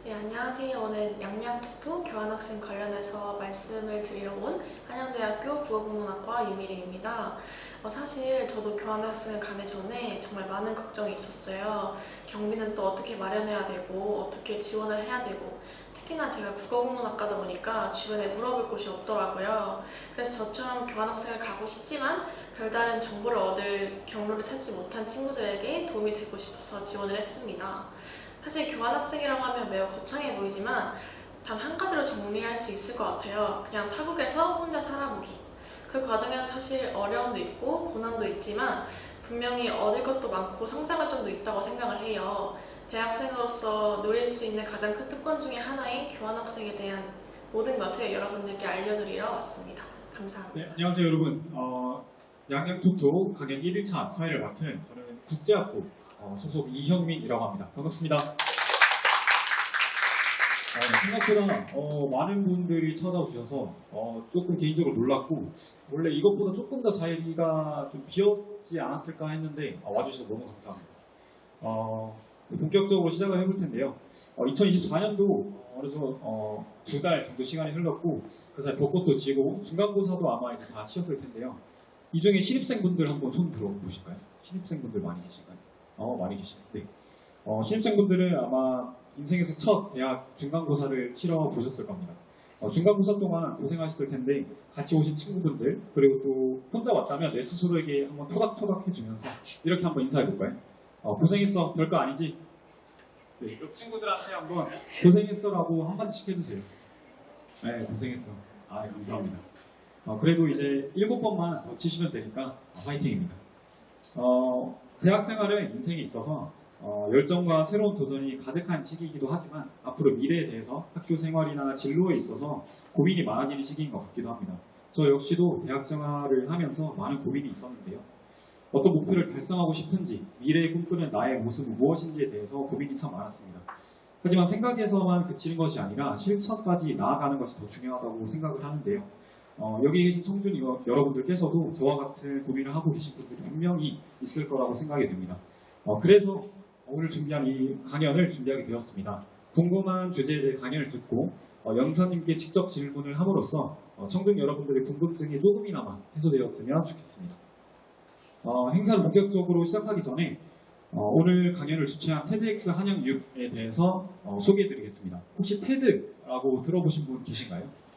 네, 안녕하세요. 오늘 양양톡톡 교환학생 관련해서 말씀을 드리러 온 한양대학교 국어국문학과 유미림입니다. 사실 저도 교환학생을 가기 전에 정말 많은 걱정이 있었어요. 경비는 또 어떻게 마련해야 되고 어떻게 지원을 해야 되고 특히나 제가 국어국문학과다 보니까 주변에 물어볼 곳이 없더라고요. 그래서 저처럼 교환학생을 가고 싶지만 별다른 정보를 얻을 경로를 찾지 못한 친구들에게 도움이 되고 싶어서 지원을 했습니다. 사실 교환학생이라고 하면 매우 거창해 보이지만 단 한 가지로 정리할 수 있을 것 같아요. 그냥 타국에서 혼자 살아보기. 그 과정에는 사실 어려움도 있고 고난도 있지만 분명히 얻을 것도 많고 성장할 점도 있다고 생각을 해요. 대학생으로서 누릴 수 있는 가장 큰 특권 중에 하나인 교환학생에 대한 모든 것을 여러분들께 알려드리러 왔습니다. 감사합니다. 네, 안녕하세요 여러분. 양양톡톡 강연 1일차 사회를 맡은 저는 국제학부 소속 이형민이라고 합니다. 반갑습니다. 생각보다 많은 분들이 찾아오셔서 조금 개인적으로 놀랐고, 원래 이것보다 조금 더 자리가 좀 비었지 않았을까 했는데 와주셔서 너무 감사합니다. 본격적으로 시작을 해볼 텐데요. 2024년도 어느덧 2달 정도 시간이 흘렀고 그 사이 벚꽃도 지고 중간고사도 아마 이제 다 쉬었을 텐데요. 이 중에 신입생분들 한번 손 들어보실까요? 신입생분들 많이 계실까요? 많이 계시네. 네. 신입생분들은 아마 인생에서 첫 대학 중간고사를 치러 보셨을 겁니다. 중간고사 동안 고생하셨을 텐데 같이 오신 친구분들 그리고 또 혼자 왔다면 내 스스로에게 한번 토닥토닥 해주면서 이렇게 한번 인사해볼까요? 고생했어. 별거 아니지? 네, 옆 친구들한테 한번 고생했어라고 한마디씩 해주세요. 네, 고생했어. 감사합니다. 그래도 이제 7번만 더 치시면 되니까 화이팅입니다. 대학 생활은 인생에 있어서 열정과 새로운 도전이 가득한 시기이기도 하지만 앞으로 미래에 대해서 학교 생활이나 진로에 있어서 고민이 많아지는 시기인 것 같기도 합니다. 저 역시도 대학 생활을 하면서 많은 고민이 있었는데요. 어떤 목표를 달성하고 싶은지, 미래에 꿈꾸는 나의 모습은 무엇인지에 대해서 고민이 참 많았습니다. 하지만 생각에서만 그치는 것이 아니라 실천까지 나아가는 것이 더 중요하다고 생각을 하는데요. 여기 계신 청중 여러분들께서도 저와 같은 고민을 하고 계신 분들이 분명히 있을 거라고 생각이 됩니다. 그래서 오늘 준비한 이 강연을 준비하게 되었습니다. 궁금한 주제에 대해 강연을 듣고 연사님께 직접 질문을 함으로써 청중 여러분들의 궁금증이 조금이나마 해소되었으면 좋겠습니다. 행사를 본격적으로 시작하기 전에 오늘 강연을 주최한 TEDx 한양 6에 대해서 소개해드리겠습니다. 혹시 TED라고 들어보신 분 계신가요?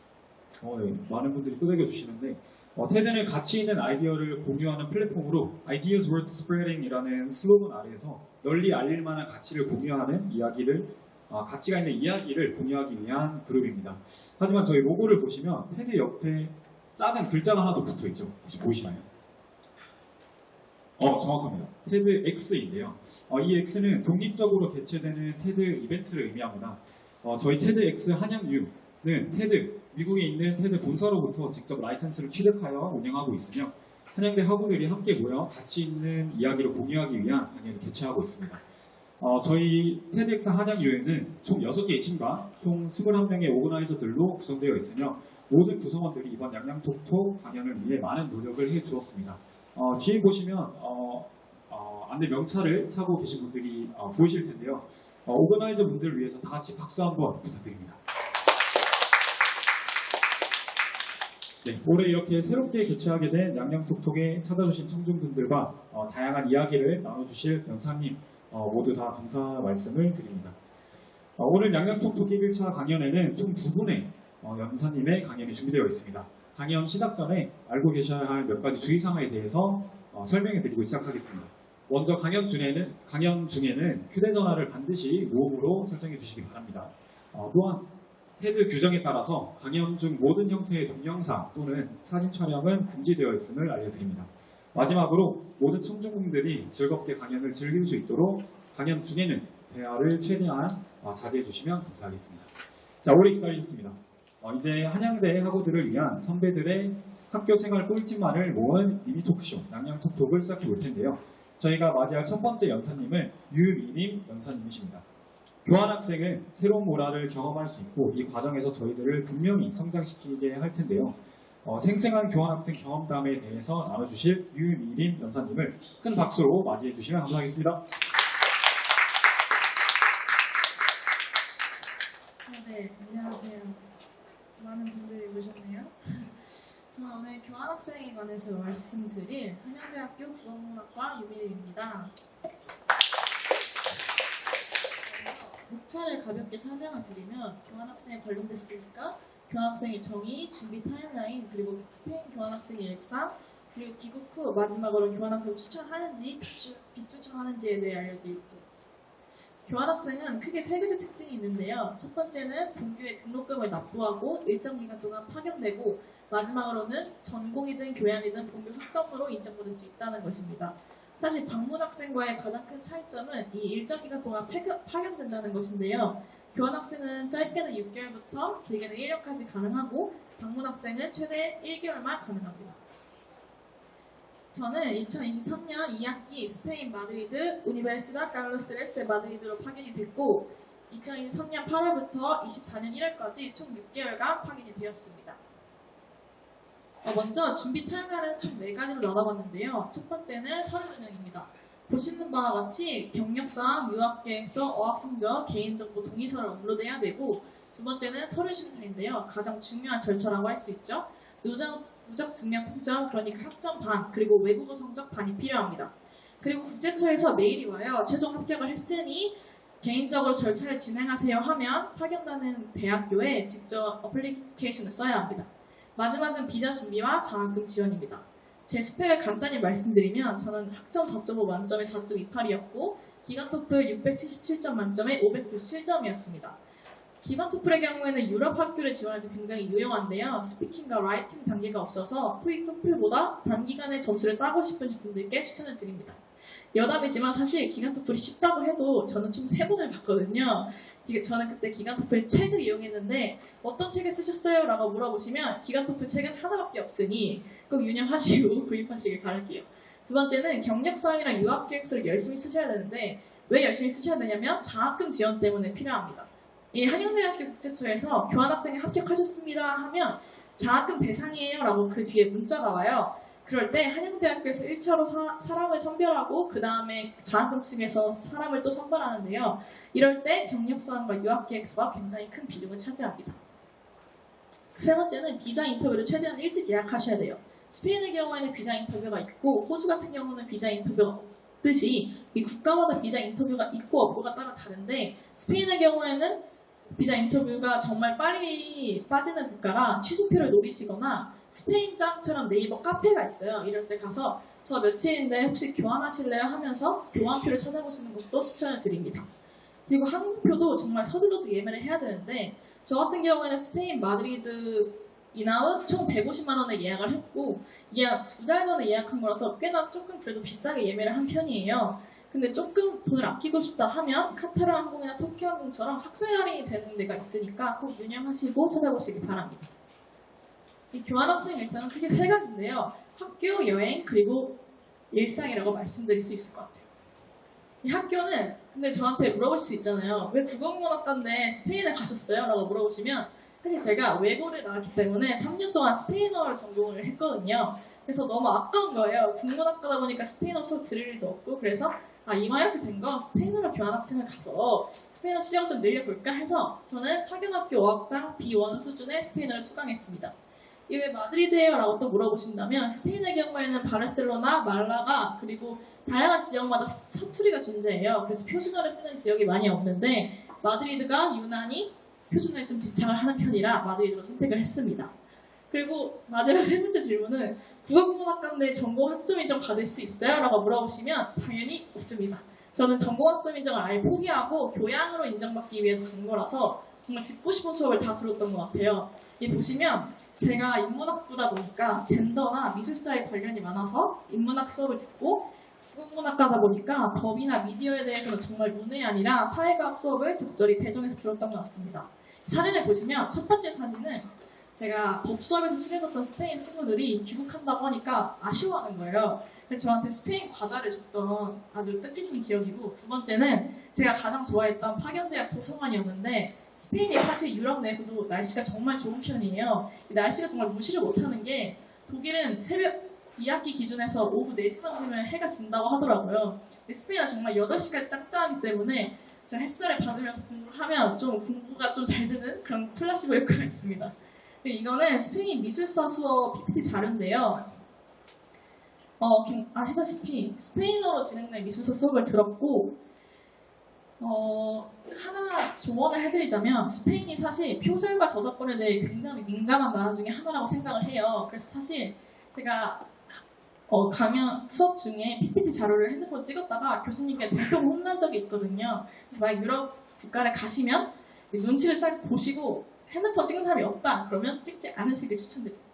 네, 많은 분들이 끄덕여 주시는데 TED는 가치 있는 아이디어를 공유하는 플랫폼으로 Ideas Worth Spreading 이라는 슬로건 아래에서 널리 알릴 만한 가치를 공유하는 가치가 있는 이야기를 공유하기 위한 그룹입니다. 하지만 저희 로고를 보시면 TED 옆에 작은 글자가 하나 더 붙어 있죠. 혹시 보이시나요? 정확합니다. TEDx인데요. 이 X는 독립적으로 개최되는 TED 이벤트를 의미합니다. 저희 TEDx 한양 U는 TED, 미국에 있는 TED 본사로부터 직접 라이선스를 취득하여 운영하고 있으며 한양대 학우들이 함께 모여 가치 있는 이야기를 공유하기 위한 강연을 개최하고 있습니다. 저희 TEDx 한양 U에는 총 6개의 팀과 총 21명의 오거나이저들로 구성되어 있으며 모든 구성원들이 이번 양양톡톡 강연을 위해 많은 노력을 해주었습니다. 뒤에 보시면 안내 명찰을 차고 계신 분들이 보이실 텐데요. 오거나이저 분들을 위해서 다 같이 박수 한번 부탁드립니다. 네, 올해 이렇게 새롭게 개최하게 된 양양톡톡에 찾아주신 청중분들과 다양한 이야기를 나눠주실 연사님 모두 다 감사 말씀을 드립니다. 오늘 양양톡톡 1일차 강연에는 총 2분의 연사님의 강연이 준비되어 있습니다. 강연 시작 전에 알고 계셔야 할 몇 가지 주의사항에 대해서 설명해 드리고 시작하겠습니다. 먼저 강연 중에는 휴대전화를 반드시 무음으로 설정해 주시기 바랍니다. 또한 TED 규정에 따라서 강연 중 모든 형태의 동영상 또는 사진 촬영은 금지되어 있음을 알려드립니다. 마지막으로 모든 청중분들이 즐겁게 강연을 즐길 수 있도록 강연 중에는 대화를 최대한 자제해 주시면 감사하겠습니다. 자, 오래 기다리셨습니다. 이제 한양대 학우들을 위한 선배들의 학교 생활 꿀팁만을 모은 미니 토크쇼 양양톡톡을 시작해 볼 텐데요. 저희가 맞이할 첫 번째 연사님은 유미림 연사님이십니다. 교환학생은 새로운 문화를 경험할 수 있고 이 과정에서 저희들을 분명히 성장시키게 할 텐데요. 생생한 교환학생 경험담에 대해서 나눠주실 유미림 연사님을 큰 박수로 맞이해 주시면 감사하겠습니다. 네, 안녕하세요. 많은 분들이 오셨네요. 저는 오늘 교환학생에 관해서 말씀드릴 한양대학교 국어문학과 유미래입니다. 목차를 가볍게 설명을 드리면 교환학생에 관련됐으니까 교환학생의 정의, 준비 타임라인, 그리고 스페인 교환학생의 일상, 그리고 귀국 후 마지막으로 교환학생 추천하는지 비추천하는지에 대해 알려드릴게요. 교환학생은 크게 세 가지 특징이 있는데요. 첫 번째는 본교에 등록금을 납부하고 일정 기간 동안 파견되고 마지막으로는 전공이든 교양이든 본교 학점으로 인정받을 수 있다는 것입니다. 사실 방문학생과의 가장 큰 차이점은 이 일정 기간 동안 파견된다는 것인데요. 교환학생은 짧게는 6개월부터 길게는 1년까지 가능하고 방문학생은 최대 1개월만 가능합니다. 저는 2023년 2학기 스페인 마드리드 우니베르시다 카를로스 레세 마드리드로 파견이 됐고 2023년 8월부터 24년 1월까지 총 6개월간 파견이 되었습니다. 먼저 준비 타임라인을 총 4가지로 나눠봤는데요. 첫 번째는 서류 전형입니다. 보시는 바와 같이 경력사항, 유학계획서, 어학성적, 개인정보 동의서를 업로드해야 되고 두 번째는 서류 심사인데요. 가장 중요한 절차라고 할 수 있죠. 누적 증명 평점, 그러니까 학점 반, 그리고 외국어 성적 반이 필요합니다. 그리고 국제처에서 메일이 와요. 최종 합격을 했으니 개인적으로 절차를 진행하세요 하면 파견되는 대학교에 직접 어플리케이션을 써야 합니다. 마지막은 비자 준비와 장학금 지원입니다. 제 스펙을 간단히 말씀드리면 저는 학점 4.5 만점에 4.28이었고 기간 토플 677점 만점에 597점이었습니다. 기간 토플의 경우에는 유럽 학교를 지원해도 굉장히 유용한데요. 스피킹과 라이팅 단계가 없어서 토익 토플보다 단기간에 점수를 따고 싶으신 분들께 추천을 드립니다. 여담이지만 사실 기간 토플이 쉽다고 해도 저는 총 3번을 봤거든요. 저는 그때 기간 토플 책을 이용했는데 어떤 책을 쓰셨어요? 라고 물어보시면 기간 토플 책은 하나밖에 없으니 꼭 유념하시고 구입하시길 바랄게요. 두 번째는 경력사항이랑 유학계획서를 열심히 쓰셔야 되는데 왜 열심히 쓰셔야 되냐면 장학금 지원 때문에 필요합니다. 이 한양대학교 국제처에서 교환학생이 합격하셨습니다 하면 장학금 대상이에요 라고 그 뒤에 문자가 와요. 그럴 때 한양대학교에서 1차로 사람을 선별하고 그 다음에 장학금 층에서 사람을 또 선발하는데요. 이럴 때 경력사항과 유학계획서가 굉장히 큰 비중을 차지합니다. 세 번째는 비자 인터뷰를 최대한 일찍 예약하셔야 돼요. 스페인의 경우에는 비자 인터뷰가 있고 호주 같은 경우는 비자 인터뷰가 없듯이 이 국가마다 비자 인터뷰가 있고 없고가 따라 다른데 스페인의 경우에는 비자 인터뷰가 정말 빨리 빠지는 국가라 취소표를 노리시거나 스페인장처럼 네이버 카페가 있어요. 이럴 때 가서 저 며칠인데 혹시 교환하실래요? 하면서 교환표를 찾아보시는 것도 추천을 드립니다. 그리고 항공표도 정말 서둘러서 예매를 해야 되는데 저 같은 경우에는 스페인 마드리드 이나웃 총 150만 원에 예약을 했고 이게 2달 전에 예약한 거라서 꽤나 조금 그래도 비싸게 예매를 한 편이에요. 근데 조금 돈을 아끼고 싶다 하면 카타르 항공이나 터키 항공처럼 학생 할인이 되는 데가 있으니까 꼭 유념하시고 찾아보시기 바랍니다. 이 교환학생 일상은 크게 3가지인데요. 학교, 여행, 그리고 일상이라고 말씀드릴 수 있을 것 같아요. 이 학교는 근데 저한테 물어볼 수 있잖아요. 왜 국어국문학과인데 스페인에 가셨어요? 라고 물어보시면 사실 제가 외고를 나왔기 때문에 3년 동안 스페인어를 전공을 했거든요. 그래서 너무 아까운 거예요. 국문학과다 보니까 스페인어 수업 들을 일도 없고 그래서 이왕 이렇게 된 거 스페인어로 교환학생을 가서 스페인어 실력을 좀 늘려볼까 해서 저는 파견학교 어학당 B1 수준의 스페인어를 수강했습니다. 이게 왜 마드리드예요? 라고 또 물어보신다면 스페인의 경우에는 바르셀로나, 말라가 그리고 다양한 지역마다 사투리가 존재해요. 그래서 표준어를 쓰는 지역이 많이 없는데 마드리드가 유난히 표준어에 좀 지창을 하는 편이라 마드리드로 선택을 했습니다. 그리고 마지막 3번째 질문은 국어국문학과인데 전공 학점 인정 받을 수 있어요? 라고 물어보시면 당연히 없습니다. 저는 전공 학점 인정을 아예 포기하고 교양으로 인정받기 위해서 간 거라서 정말 듣고 싶은 수업을 다 들었던 것 같아요. 이 보시면 제가 인문학부다 보니까 젠더나 미술사에 관련이 많아서 인문학 수업을 듣고 국어국문학과다 보니까 법이나 미디어에 대해서는 정말 문외한이라 사회과학 수업을 적절히 배정해서 들었던 것 같습니다. 사진을 보시면 첫 번째 사진은 제가 법 수업에서 친해졌던 스페인 친구들이 귀국한다고 하니까 아쉬워하는 거예요. 그래서 저한테 스페인 과자를 줬던 아주 뜻깊은 기억이고 두 번째는 제가 가장 좋아했던 파견대학 도서관이었는데 스페인이 사실 유럽 내에서도 날씨가 정말 좋은 편이에요. 이 날씨가 정말 무시를 못하는 게 독일은 새벽 2학기 기준에서 오후 4시만 되면 해가 진다고 하더라고요. 스페인은 정말 8시까지 짱짱하기 때문에 제가 햇살을 받으면서 공부를 하면 좀 공부가 좀 잘 되는 그런 플라시보 효과가 있습니다. 그리고 이거는 스페인 미술사 수업 PPT 자료인데요. 아시다시피 스페인어로 진행된 미술사 수업을 들었고 하나 조언을 해드리자면 스페인이 사실 표절과 저작권에 대해 굉장히 민감한 나라 중에 하나라고 생각을 해요. 그래서 사실 제가 강연 수업 중에 PPT 자료를 핸드폰 찍었다가 교수님께 대통 혼난 적이 있거든요. 그래서 만약 유럽 국가를 가시면 눈치를 싹 보시고 핸드폰 찍은 사람이 없다 그러면 찍지 않으시길 추천드립니다.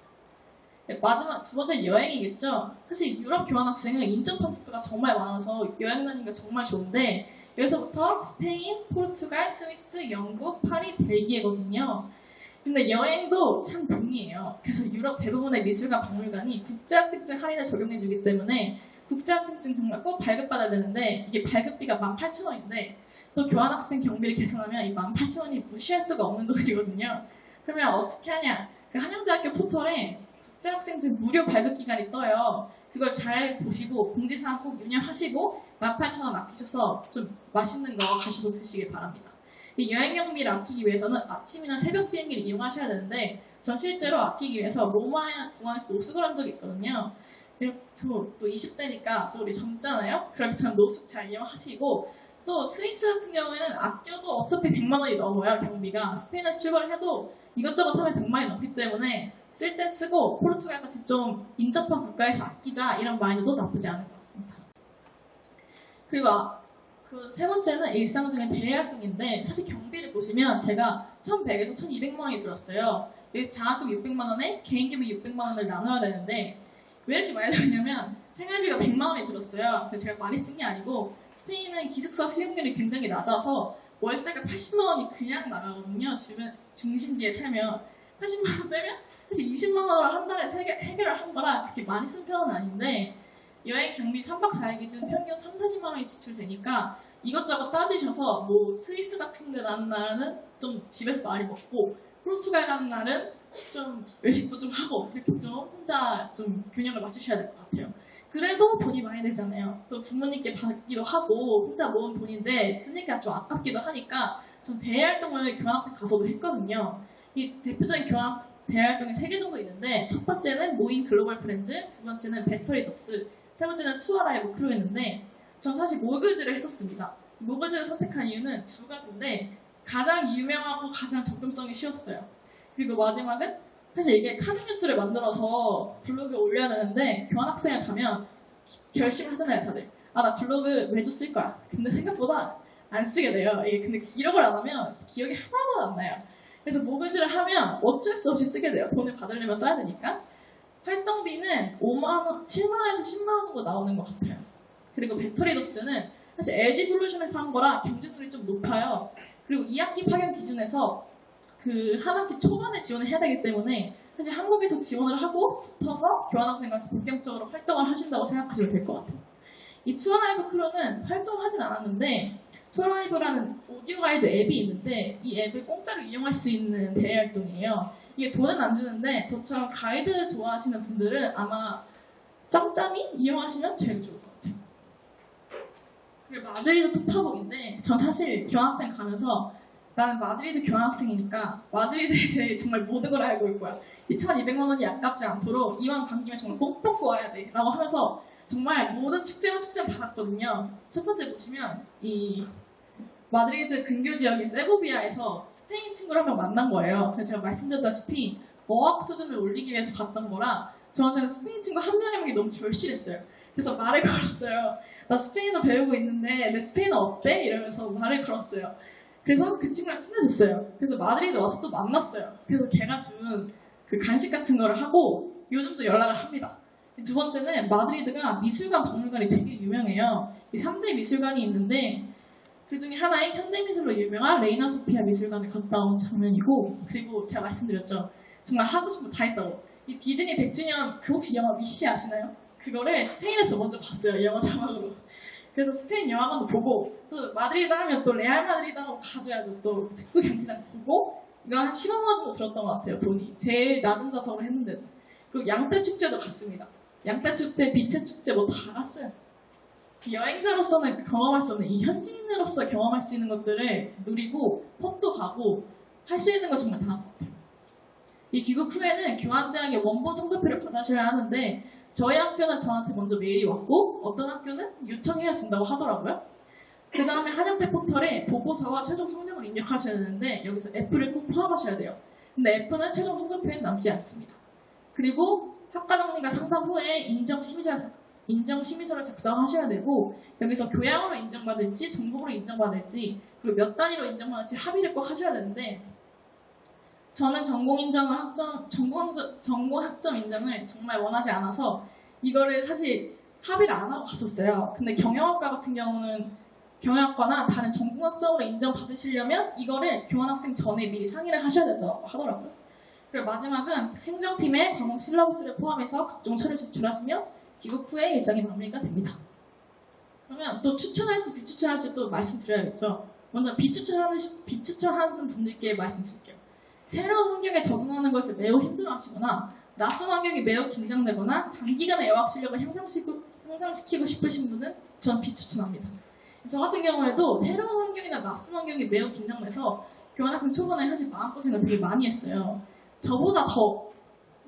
마지막 두 번째 여행이겠죠. 사실 유럽 교환학생은 인접한 국가가 정말 많아서 여행 다니는 게 정말 좋은데 여기서부터 스페인, 포르투갈, 스위스, 영국, 파리, 벨기에거든요. 근데 여행도 참 돈이에요. 그래서 유럽 대부분의 미술관 박물관이 국제학생증 할인을 적용해주기 때문에 국제학생증 정말 꼭 발급받아야 되는데 이게 발급비가 18,000원인데 또 교환학생 경비를 계산하면 이 18,000원이 무시할 수가 없는 돈이거든요. 그러면 어떻게 하냐? 그 한양대학교 포털에 국제학생증 무료 발급 기간이 떠요. 그걸 잘 보시고 공지사항 꼭 유념하시고 18,000원 아끼셔서 좀 맛있는 거 가셔서 드시길 바랍니다. 이 여행 경비를 아끼기 위해서는 아침이나 새벽 비행기를 이용하셔야 되는데 전 실제로 아끼기 위해서 로마 공항에서 노숙을 한 적이 있거든요. 저 또 20대니까 또 우리 젊잖아요. 그렇기 때문에 노숙 잘 이용하시고 또 스위스 같은 경우에는 아껴도 어차피 100만 원이 넘어요. 경비가. 스페인에서 출발을 해도 이것저것 하면 100만 원이 넘기 때문에 쓸 때 쓰고 포르투갈 같이 좀 인접한 국가에서 아끼자 이런 마인드도 나쁘지 않은 것 같습니다. 그리고 그 세 번째는 일상 중의 대외 활동인데 사실 경비를 보시면 제가 1,100에서 1,200만 원이 들었어요. 여기서 장학금 600만 원에 개인기부 600만 원을 나눠야 되는데 왜 이렇게 많이 들었냐면 생활비가 100만 원이 들었어요. 근데 제가 많이 쓴 게 아니고 스페인은 기숙사 수용률이 굉장히 낮아서 월세가 80만 원이 그냥 나가거든요. 주변 중심지에 살면 80만 원 빼면 사실 20만 원을 한 달에 해결을 한 거라 그렇게 많이 쓴 편은 아닌데 여행 경비 3박 4일 기준 평균 3, 40만 원이 지출되니까 이것저것 따지셔서 뭐 스위스 같은 데 가는 날은 좀 집에서 많이 먹고 포르투갈 가는 날은 좀 외식도 좀 하고 이렇게 좀 혼자 좀 균형을 맞추셔야 될 것 같아요. 그래도 돈이 많이 들잖아요. 또 부모님께 받기도 하고 혼자 모은 돈인데 쓰니까 좀 아깝기도 하니까 전 대외활동을 교환학생 가서도 했거든요. 이 대표적인 대외활동이 3개 정도 있는데 첫 번째는 모인 글로벌 프렌즈, 두 번째는 배터리더스, 세 번째는 투어 라이브 크루였는데 전 사실 모그즈를 했었습니다. 모그즈를 선택한 이유는 두 가지인데 가장 유명하고 가장 접근성이 쉬웠어요. 그리고 마지막은 사실 이게 카드뉴스를 만들어서 블로그에 올려야 되는데 교환학생을 가면 결심하잖아요 다들. 나 블로그 매주 쓸 거야. 근데 생각보다 안 쓰게 돼요. 이게 근데 기록을 안 하면 기억이 하나도 안 나요. 그래서 모그즈를 하면 어쩔 수 없이 쓰게 돼요. 돈을 받으려면 써야 되니까. 활동비는 5만 원, 7만 원에서 10만 원 정도 나오는 것 같아요. 그리고 배터리더스는 사실 LG 솔루션에서 한 거라 경쟁률이 좀 높아요. 그리고 2학기 파견 기준에서 그 한 학기 초반에 지원을 해야 되기 때문에 사실 한국에서 지원을 하고 붙어서 교환학생 가서 본격적으로 활동을 하신다고 생각하시면 될 것 같아요. 이 투어라이브 크루는 활동하진 않았는데 투어라이브라는 오디오 가이드 앱이 있는데 이 앱을 공짜로 이용할 수 있는 대외 활동이에요. 이게 돈은 안 주는데 저처럼 가이드 좋아하시는 분들은 아마 짬짬이 이용하시면 제일 좋을 것 같아요. 그리고 마드리드 토파복인데 전 사실 교환학생 가면서 나는 마드리드 교환학생이니까 마드리드에 대해 정말 모든 걸 알고 올 거야. 2,200만 원이 아깝지 않도록 이왕 간 김에 정말 꼭 뽑고 와야 돼 라고 하면서 정말 모든 축제는 다 갔거든요. 첫 번째 보시면 이 마드리드 근교 지역인 세고비아에서 스페인 친구를 한 명 만난 거예요. 그래서 제가 말씀드렸다시피 어학 수준을 올리기 위해서 갔던 거라 저한테는 스페인 친구 한 명이 너무 절실했어요. 그래서 말을 걸었어요. 나 스페인어 배우고 있는데 내 스페인어 어때? 이러면서 말을 걸었어요. 그래서 그 친구랑 친해졌어요. 그래서 마드리드 와서 또 만났어요. 그래서 걔가 준 그 간식 같은 거를 하고 요즘도 연락을 합니다. 두 번째는 마드리드가 미술관 박물관이 되게 유명해요. 이 3대 미술관이 있는데 그 중에 하나의 현대미술로 유명한 레이나 소피아 미술관을 갔다 온 장면이고 그리고 제가 말씀드렸죠. 정말 하고 싶은 거 다 했다고. 이 디즈니 100주년 그 혹시 영화 위시 아시나요? 그거를 스페인에서 먼저 봤어요. 영어 자막으로. 그래서 스페인 영화관도 보고 또 마드리드 하면 또 레알 마드리드 하고 가줘야죠. 또 축구 경기장 보고 이거 한 10만 원 정도 들었던 것 같아요. 돈이. 제일 낮은 좌석으로 했는데도. 그리고 양떼 축제도 갔습니다. 양떼 축제, 빛의 축제 뭐 다 갔어요. 그 여행자로서는 경험할 수 없는 이 현지인으로서 경험할 수 있는 것들을 누리고 펍도 가고 할 수 있는 거 정말 다 같아요. 이 귀국 후에는 교환대학의 원본 성적표를 받으셔야 하는데 저희 학교는 저한테 먼저 메일이 왔고 어떤 학교는 요청해야 준다고 하더라고요. 그 다음에 한양대 포털에 보고서와 최종 성적을 입력하셔야 되는데 여기서 F를 꼭 포함하셔야 돼요. 근데 F는 최종 성적표에 남지 않습니다. 그리고 학과정리가 상담 후에 인정심의서를 작성하셔야 되고 여기서 교양으로 인정받을지 전국으로 인정받을지 그리고 몇 단위로 인정받을지 합의를 꼭 하셔야 되는데 저는 전공 학점 인정을 정말 원하지 않아서 이거를 사실 합의를 안 하고 갔었어요. 근데 경영학과 같은 경우는 경영학과나 다른 전공 학점으로 인정받으시려면 이거를 교환학생 전에 미리 상의를 하셔야 된다고 하더라고요. 그리고 마지막은 행정팀의 과목 실러버스를 포함해서 각종 서류 제출하시며 귀국 후에 일정이 마무리가 됩니다. 그러면 또 추천할지 비추천할지 또 말씀드려야겠죠. 먼저 비추천하시는 분들께 말씀드릴게요. 새로운 환경에 적응하는 것을 매우 힘들어하시거나 낯선 환경이 매우 긴장되거나 단기간에 어학 실력을 향상시키고 싶으신 분은 전 비추천합니다. 저 같은 경우에도 새로운 환경이나 낯선 환경이 매우 긴장돼서 교환학생 초반에 사실 마음고생을 되게 많이 했어요. 저보다 더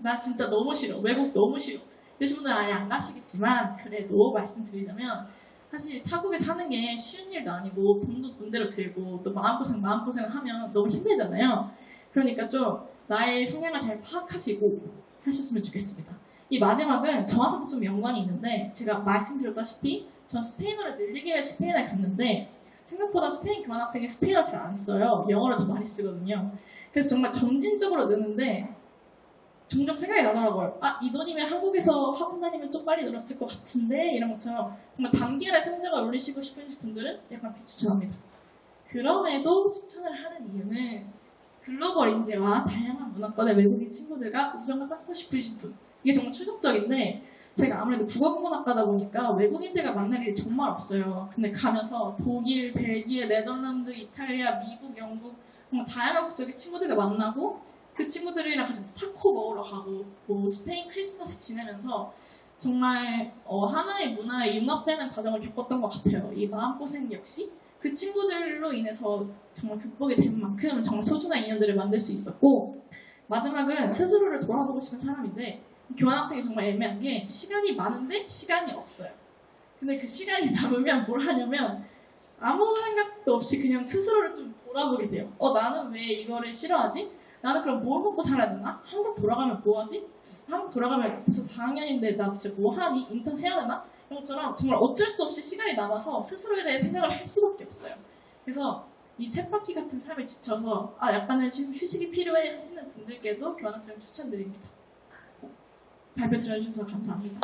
나 진짜 너무 싫어. 외국 너무 싫어. 이러신 분들은 아예 안 가시겠지만 그래도 말씀드리자면 사실 타국에 사는 게 쉬운 일도 아니고 돈도 돈대로 들고 또 마음고생을 하면 너무 힘들잖아요. 그러니까 좀 나의 성향을 잘 파악하시고 하셨으면 좋겠습니다. 이 마지막은 저한테도 좀 연관이 있는데 제가 말씀드렸다시피 전 스페인어를 늘리기 위해 스페인에 갔는데 생각보다 스페인 교환학생이 스페인어를 잘 안 써요. 영어를 더 많이 쓰거든요. 그래서 정말 점진적으로 느는데 종종 생각이 나더라고요. 아, 이 돈이면 한국에서 학원 다니면 좀 빨리 늘었을 것 같은데 이런 것처럼 정말 단기간에 성적을 올리시고 싶으신 분들은 약간 비추천합니다. 그럼에도 추천을 하는 이유는 글로벌 인재와 다양한 문화권의 외국인 친구들과 우정을 쌓고 싶으신 분. 이게 정말 추적적인데 제가 아무래도 국어국문학과다 보니까 외국인들과 만날 일이 정말 없어요. 근데 가면서 독일, 벨기에, 네덜란드, 이탈리아, 미국, 영국 정말 다양한 국적의 친구들과 만나고 그 친구들이랑 같이 타코 먹으러 가고 뭐 스페인 크리스마스 지내면서 정말 하나의 문화에 융합되는 과정을 겪었던 것 같아요. 이 마음고생 역시 그 친구들로 인해서 정말 극복이 된 만큼 정말 소중한 인연들을 만들 수 있었고 마지막은 스스로를 돌아보고 싶은 사람인데 교환학생이 정말 애매한 게 시간이 많은데 시간이 없어요. 근데 그 시간이 남으면 뭘 하냐면 아무 생각도 없이 그냥 스스로를 좀 돌아보게 돼요. 나는 왜 이거를 싫어하지? 나는 그럼 뭘 먹고 살아야 되나? 한국 돌아가면 뭐하지? 한국 돌아가면 벌써 4학년인데 나 진짜 뭐하니? 인턴 해야 되나? 이런 것처럼 정말 어쩔 수 없이 시간이 남아서 스스로에 대해 생각을 할 수밖에 없어요. 그래서 이 쳇바퀴 같은 삶에 지쳐서 약간의 휴식이 필요해 하시는 분들께도 교환학생 추천드립니다. 발표 들어주셔서 감사합니다.